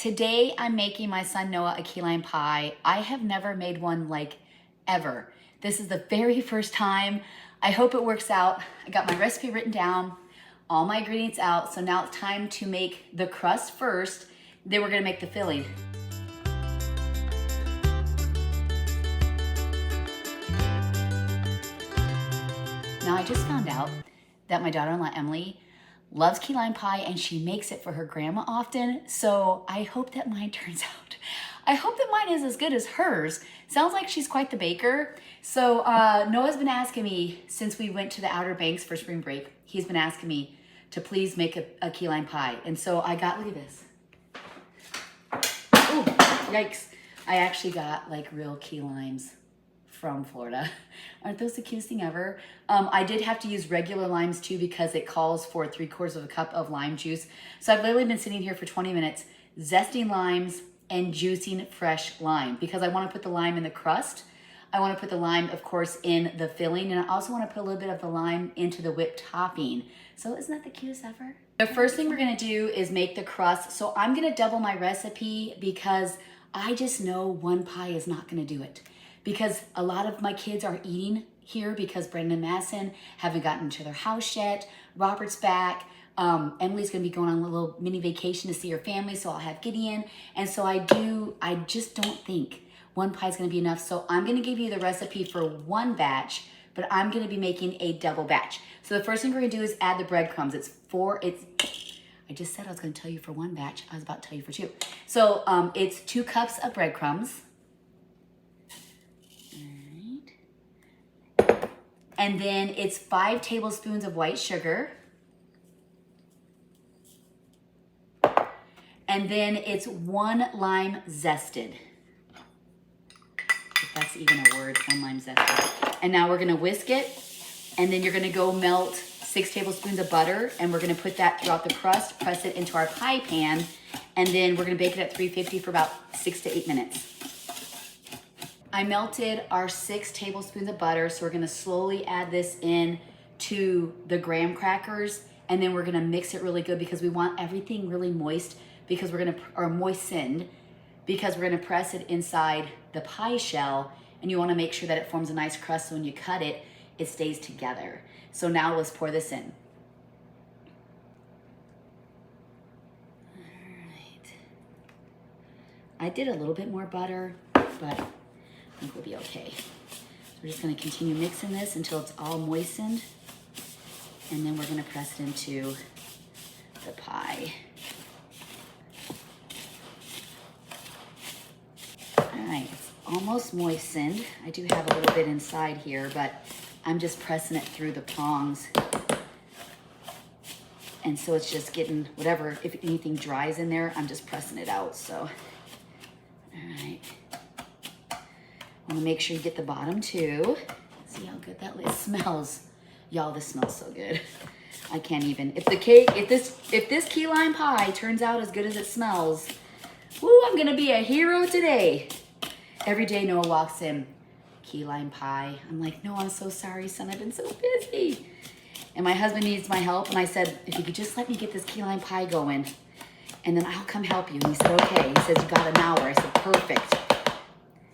Today I'm making my son Noah a key lime pie. I have never made one like ever. This is the very first time. I hope it works out. I got my recipe written down, all my ingredients out. So now it's time to make the crust first. Then we're gonna make the filling. Now I just found out that my daughter-in-law Emily loves key lime pie and she makes it for her grandma often. So I hope that mine turns out. I hope that mine is as good as hers. Sounds like she's quite the baker. So Noah's been asking me since we went to the Outer Banks for spring break, he's been asking me to please make a key lime pie. And so I got, look at this. Oh, yikes. I actually got like real key limes from Florida. Aren't those the cutest thing ever? I did have to use regular limes too because it calls for 3/4 cup of lime juice. So I've literally been sitting here for 20 minutes zesting limes and juicing fresh lime because I want to put the lime in the crust. I want to put the lime, of course, in the filling, and I also want to put a little bit of the lime into the whipped topping. So isn't that the cutest ever? The first thing we're going to do is make the crust. So I'm going to double my recipe because I just know one pie is not going to do it. Because a lot of my kids are eating here because Brendan and Madison haven't gotten to their house yet. Robert's back. Emily's gonna be going on a little mini vacation to see her family, so I'll have Gideon. And so I just don't think one pie is gonna be enough. So I'm gonna give you the recipe for one batch, but I'm gonna be making a double batch. So the first thing we're gonna do is add the breadcrumbs. I just said I was gonna tell you for one batch. I was about to tell you for two. So it's 2 cups of breadcrumbs. And then it's 5 tablespoons of white sugar. And then it's 1 lime zested. If that's even a word, 1 lime zested. And now we're gonna whisk it. And then you're gonna go melt 6 tablespoons of butter. And we're gonna put that throughout the crust, press it into our pie pan. And then we're gonna bake it at 350 for about 6 to 8 minutes. I melted our 6 tablespoons of butter, so we're gonna slowly add this in to the graham crackers, and then we're gonna mix it really good because we want everything really moist because moistened, because we're gonna press it inside the pie shell, and you wanna make sure that it forms a nice crust so when you cut it, it stays together. So now let's pour this in. All right. I did a little bit more butter, but I think we'll be okay. So we're just gonna continue mixing this until it's all moistened. And then we're gonna press it into the pie. All right, it's almost moistened. I do have a little bit inside here, but I'm just pressing it through the prongs. And so it's just getting whatever, if anything dries in there, I'm just pressing it out, so. All right. I want to make sure you get the bottom too. See how good that smells. Y'all, this smells so good. I can't even. If this key lime pie turns out as good as it smells, woo, I'm gonna be a hero today. Every day Noah walks in, key lime pie. I'm like, no, I'm so sorry, son. I've been so busy. And my husband needs my help. And I said, if you could just let me get this key lime pie going, and then I'll come help you. And he said, okay. He says, you got an hour. I said, perfect.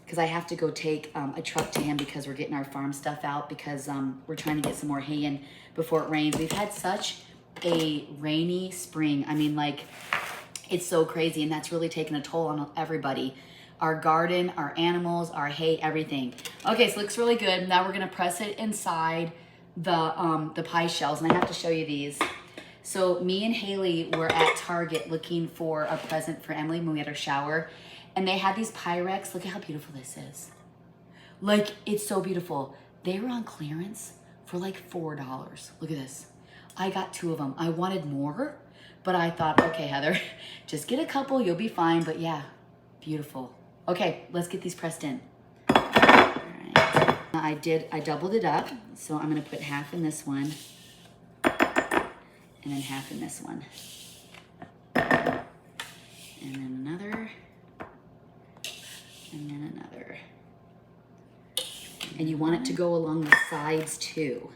Because I have to go take a truck to him because we're getting our farm stuff out because we're trying to get some more hay in before it rains. We've had such a rainy spring. I mean, like, it's so crazy, and that's really taken a toll on everybody. Our garden, our animals, our hay, everything. Okay, so it looks really good. Now we're gonna press it inside the pie shells, and I have to show you these. So me and Haley were at Target looking for a present for Emily when we had our shower. And they had these Pyrex. Look at how beautiful this is. Like, it's so beautiful. They were on clearance for like $4. Look at this. I got 2 of them. I wanted more, but I thought, okay, Heather, just get a couple, you'll be fine. But yeah, beautiful. Okay, let's get these pressed in. All right. I doubled it up. So I'm gonna put half in this one and then half in this one. And then another. And then another. And you want it to go along the sides too.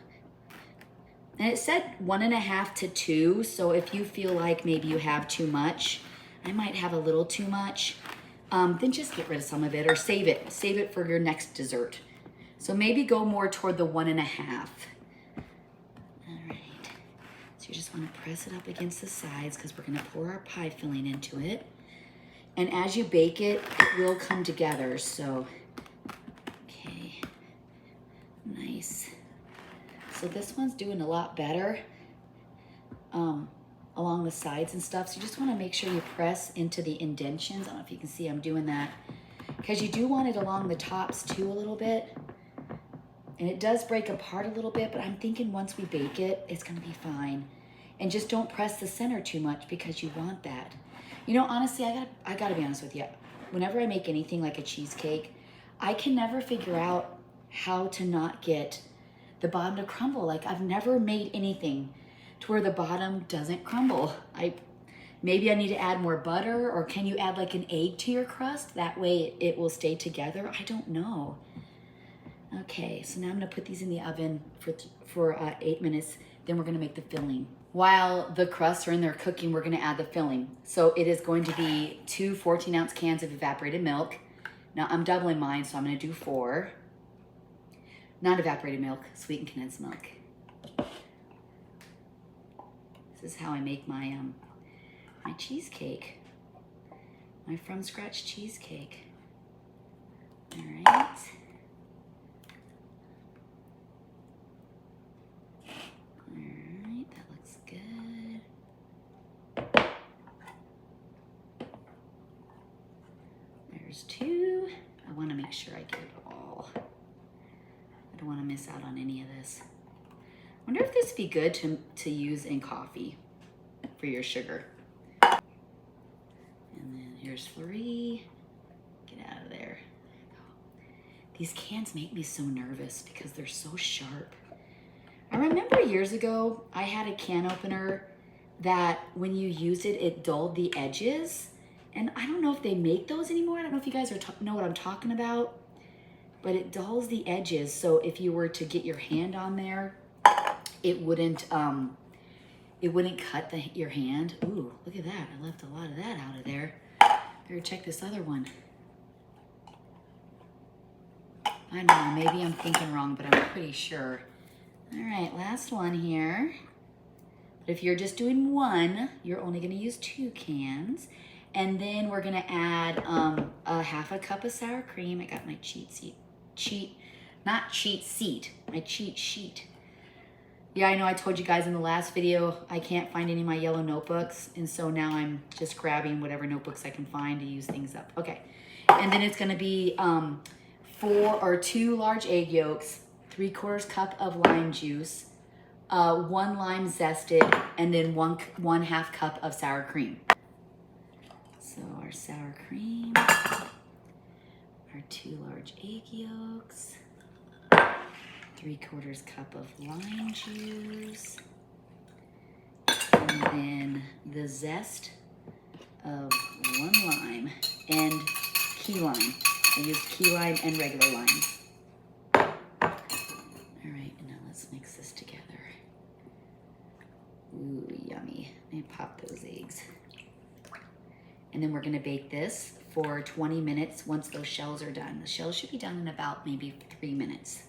And it said 1.5 to 2, so if you feel like maybe you have too much, I might have a little too much. Then just get rid of some of it or save it. Save it for your next dessert. So maybe go more toward the 1.5. All right. So you just want to press it up against the sides because we're going to pour our pie filling into it. And as you bake it, it will come together. So, okay, nice. So this one's doing a lot better along the sides and stuff. So you just want to make sure you press into the indentions. I don't know if you can see I'm doing that. Because you do want it along the tops too a little bit. And it does break apart a little bit, but I'm thinking once we bake it, it's gonna be fine. And just don't press the center too much because you want that. You know, honestly, I gotta be honest with you. Whenever I make anything like a cheesecake, I can never figure out how to not get the bottom to crumble. Like I've never made anything to where the bottom doesn't crumble. Maybe I need to add more butter, or can you add like an egg to your crust? That way it will stay together. I don't know. Okay, so now I'm gonna put these in the oven for 8 minutes. Then we're gonna make the filling. While the crusts are in there cooking, we're gonna add the filling. So it is going to be 2 14-ounce cans of evaporated milk. Now I'm doubling mine, so I'm gonna do 4. Not evaporated milk, sweetened condensed milk. This is how I make my my cheesecake, my from scratch cheesecake. All right. All right, that looks good. There's 2. I want to make sure I get it all. I don't want to miss out on any of this. I wonder if this would be good to use in coffee for your sugar. And then here's 3. Get out of there. These cans make me so nervous because they're so sharp. I remember years ago, I had a can opener that when you use it, it dulled the edges. And I don't know if they make those anymore. I don't know if you guys know what I'm talking about, but it dulls the edges. So if you were to get your hand on there, it wouldn't cut your hand. Ooh, look at that. I left a lot of that out of there. Better check this other one. I don't know, maybe I'm thinking wrong, but I'm pretty sure. All right, last one here. But if you're just doing 1, you're only gonna use 2 cans. And then we're gonna add a 1/2 cup of sour cream. I got my cheat sheet. Yeah, I know I told you guys in the last video, I can't find any of my yellow notebooks. And so now I'm just grabbing whatever notebooks I can find to use things up. Okay, and then it's gonna be 2 large egg yolks, 3/4 cup of lime juice, 1 lime zested, and then 1/2 cup of sour cream. So our sour cream, our 2 large egg yolks, 3/4 cup of lime juice, and then the zest of 1 lime and key lime. I use key lime and regular limes. All right, and now let's mix this together. Ooh, yummy. Let me pop those eggs. And then we're gonna bake this for 20 minutes once those shells are done. The shells should be done in about maybe 3 minutes.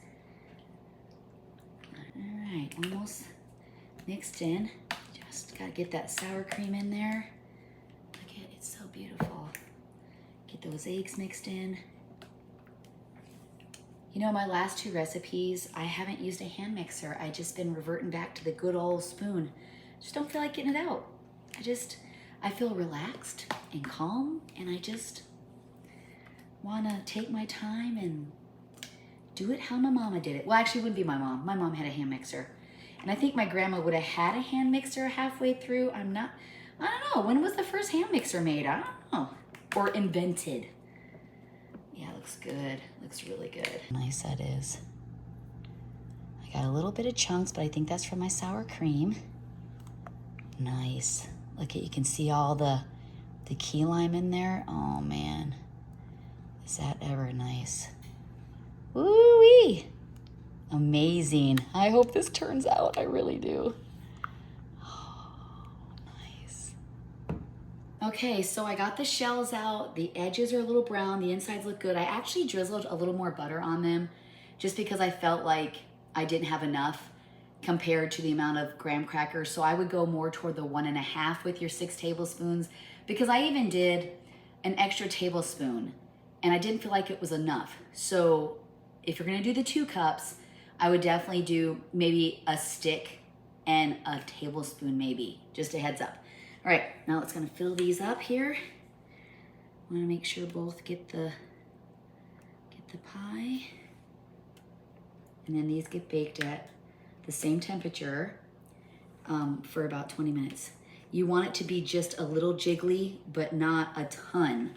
All right, almost mixed in. Just gotta get that sour cream in there. Look at it, it's so beautiful. Get those eggs mixed in. You know, my last 2 recipes, I haven't used a hand mixer. I just been reverting back to the good old spoon. Just don't feel like getting it out. I feel relaxed and calm, and I just wanna take my time and do it how my mama did it. Well, actually, it wouldn't be my mom. My mom had a hand mixer. And I think my grandma would have had a hand mixer halfway through. I don't know. When was the first hand mixer made? I don't know. Or invented. Yeah, it looks good. Looks really good. Nice that is. I got a little bit of chunks, but I think that's from my sour cream. Nice. Look at, you can see all the key lime in there. Oh man, is that ever nice? Woo-wee. Amazing. I hope this turns out. I really do. Oh, nice. Okay, so I got the shells out. The edges are a little brown. The insides look good. I actually drizzled a little more butter on them just because I felt like I didn't have enough compared to the amount of graham crackers. So I would go more toward the 1.5 with your 6 tablespoons, because I even did an extra tablespoon and I didn't feel like it was enough. So if you're gonna do the 2 cups, I would definitely do maybe a stick and a tablespoon maybe, just a heads up. All right, now it's gonna fill these up here. I wanna make sure both get the pie. And then these get baked at the same temperature for about 20 minutes. You want it to be just a little jiggly, but not a ton.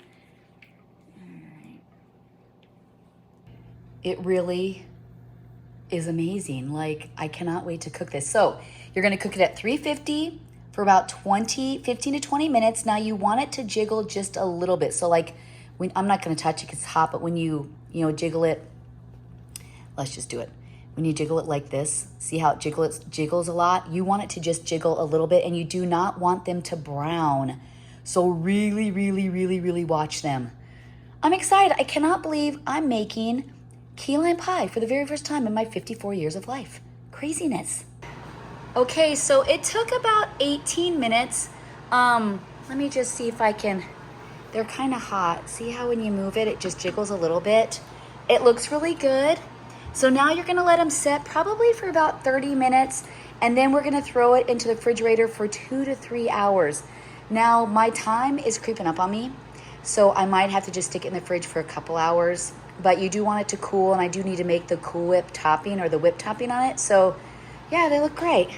All right. It really is amazing. Like, I cannot wait to cook this. So you're gonna cook it at 350 for about 15 to 20 minutes. Now you want it to jiggle just a little bit. So like, I'm not gonna touch it because it's hot, but when you jiggle it, let's just do it. When you jiggle it like this, see how it jiggles a lot? You want it to just jiggle a little bit, and you do not want them to brown. So really, really, really, really watch them. I'm excited. I cannot believe I'm making key lime pie for the very first time in my 54 years of life. Craziness. Okay, so it took about 18 minutes. Let me just see if I can, they're kind of hot. See how when you move it, it just jiggles a little bit? It looks really good. So now you're gonna let them set probably for about 30 minutes, and then we're gonna throw it into the refrigerator for 2 to 3 hours. Now my time is creeping up on me, so I might have to just stick it in the fridge for a couple hours, but you do want it to cool, and I do need to make the Cool Whip topping or the whip topping on it. So yeah, they look great.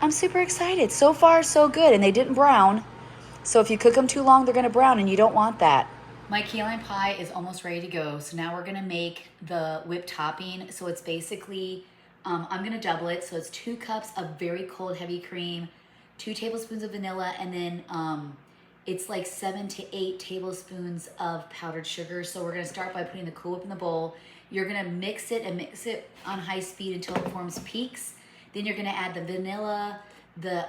I'm super excited. So far, so good, and they didn't brown. So if you cook them too long, they're gonna brown, and you don't want that. My key lime pie is almost ready to go. So now we're gonna make the whipped topping. So it's basically, I'm gonna double it. So it's 2 cups of very cold heavy cream, 2 tablespoons of vanilla, and then it's like 7 to 8 tablespoons of powdered sugar. So we're gonna start by putting the Cool Whip in the bowl. You're gonna mix it on high speed until it forms peaks. Then you're gonna add the vanilla, the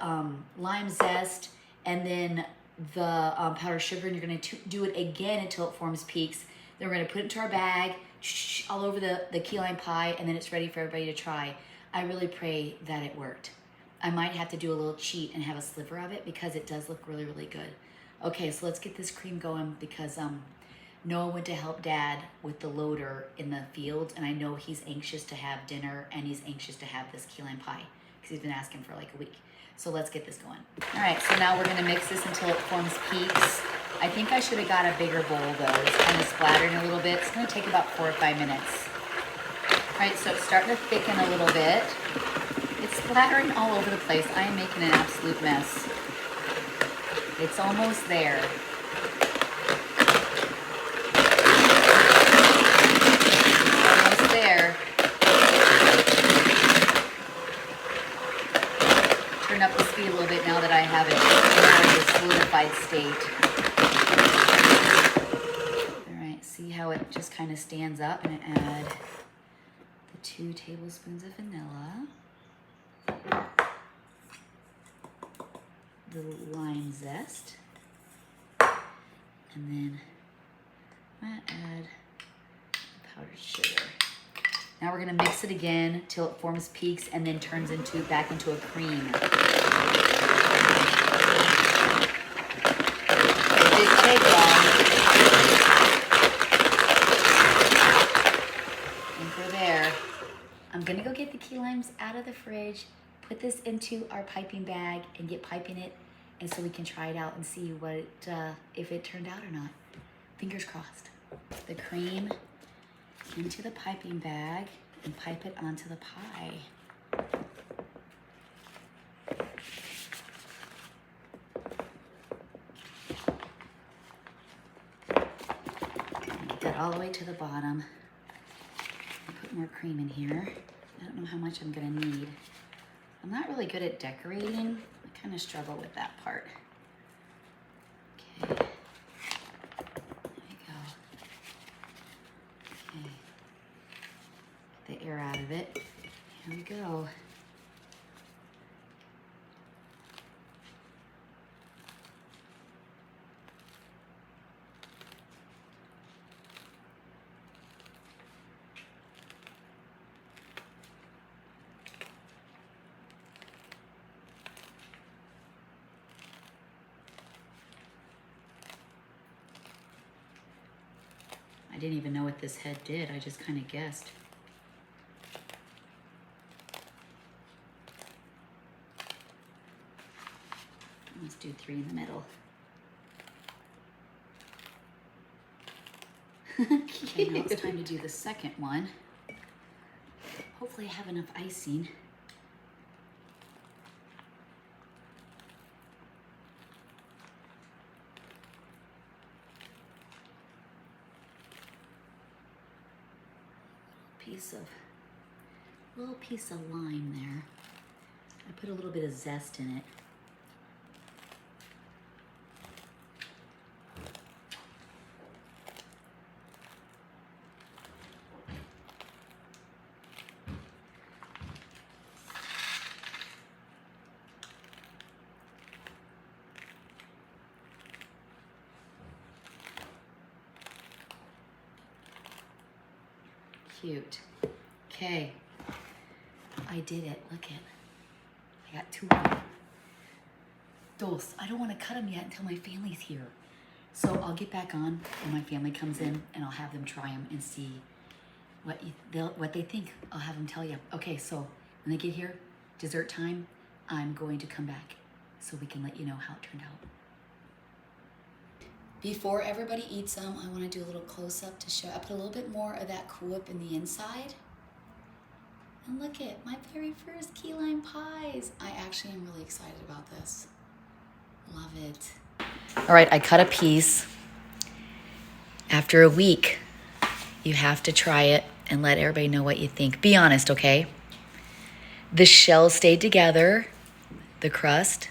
lime zest, and then the powdered sugar, and you're gonna do it again until it forms peaks. Then we're gonna put it into our bag, all over the key lime pie, and then it's ready for everybody to try. I really pray that it worked. I might have to do a little cheat and have a sliver of it because it does look really, really good. Okay, so let's get this cream going because Noah went to help Dad with the loader in the field, and I know he's anxious to have dinner and he's anxious to have this key lime pie because he's been asking for like a week. So let's get this going. All right, so now we're gonna mix this until it forms peaks. I think I should have got a bigger bowl though. It's kind of splattering a little bit. It's gonna take about 4 or 5 minutes. All right, so it's starting to thicken a little bit. It's splattering all over the place. I am making an absolute mess. It's almost there. Almost there. Turn up the speed a little bit now that I have it in a solidified state. All right, see how it just kind of stands up, and add the 2 tablespoons of vanilla, the lime zest, and then I'm gonna add powdered sugar. Now we're gonna mix it again till it forms peaks and then turns back into a cream. It didn't take long. And for there, I'm gonna go get the key limes out of the fridge, put this into our piping bag and get piping it, and so we can try it out and see what if it turned out or not. Fingers crossed. The cream into the piping bag and pipe it onto the pie. Get that all the way to the bottom. Put more cream in here. I don't know how much I'm gonna need. I'm not really good at decorating. I kind of struggle with that part. Okay. The air out of it. Here we go. I didn't even know what this head did. I just kind of guessed. Let's do 3 in the middle. Okay, now it's time to do the second one. Hopefully I have enough icing. Little piece of lime there. I put a little bit of zest in it. Cute. Okay, I did it. Look at, I got 2 of them. Dos. I don't want to cut them yet until my family's here. So I'll get back on when my family comes in, and I'll have them try them and see what they think. I'll have them tell you. Okay, so when they get here, dessert time, I'm going to come back so we can let you know how it turned out. Before everybody eats them, I want to do a little close-up to show. I put a little bit more of that Cool Whip in the inside. And look at my very first key lime pies. I actually am really excited about this. Love it. All right, I cut a piece. After a week, you have to try it and let everybody know what you think. Be honest, okay? The shell stayed together, the crust.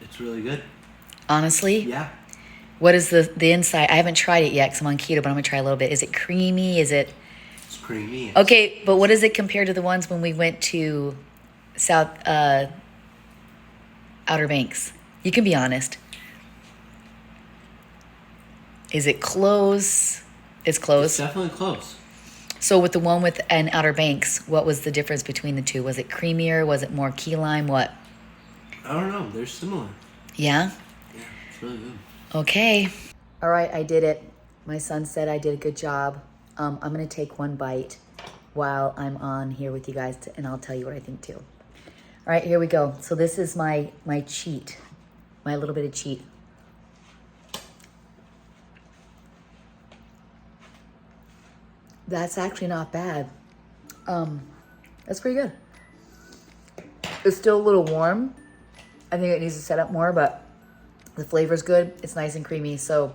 It's really good. Honestly? Yeah. What is the inside? I haven't tried it yet because I'm on keto, but I'm going to try a little bit. Is it creamy? Is it? It's creamy. Okay, but what is it compared to the ones when we went to Outer Banks? You can be honest. Is it close? It's close? It's definitely close. So with the one with an Outer Banks, what was the difference between the two? Was it creamier? Was it more key lime? What? I don't know. They're similar. Yeah? Yeah, it's really good. Okay. All right, I did it. My son said I did a good job. I'm going to take 1 bite while I'm on here with you guys, and I'll tell you what I think too. All right, here we go. So this is my cheat, my little bit of cheat. That's actually not bad. That's pretty good. It's still a little warm. I think it needs to set up more, but the flavor's good. It's nice and creamy. So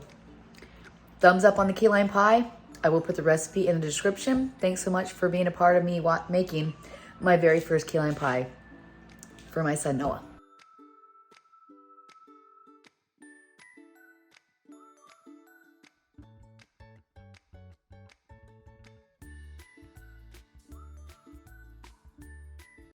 thumbs up on the key lime pie. I will put the recipe in the description. Thanks so much for being a part of me making my very first key lime pie for my son Noah.